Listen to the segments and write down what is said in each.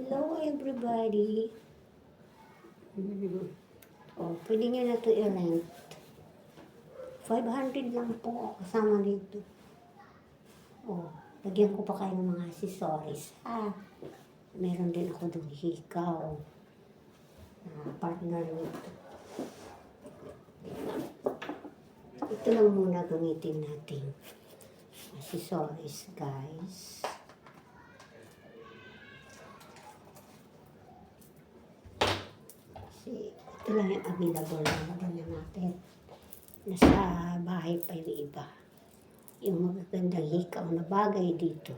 Hello everybody. Oh, pwede nyo na ito i-rent. 500 lang po kasama dito. Oh, lagyan ko pa kayo ng mga accessories. Meron din ako doon hikaw. Partner nito. Ito lang muna gamitin natin. Accessories, guys. Kasi ito lang yung available na madala natin. Nasa bahay pa yung iba. Yung magagandang hikaw na bagay dito.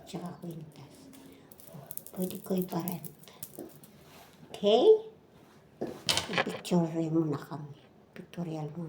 Tsaka kwintas. Pwede ko iparent. Okay? Picture muna kami. Pictorial muna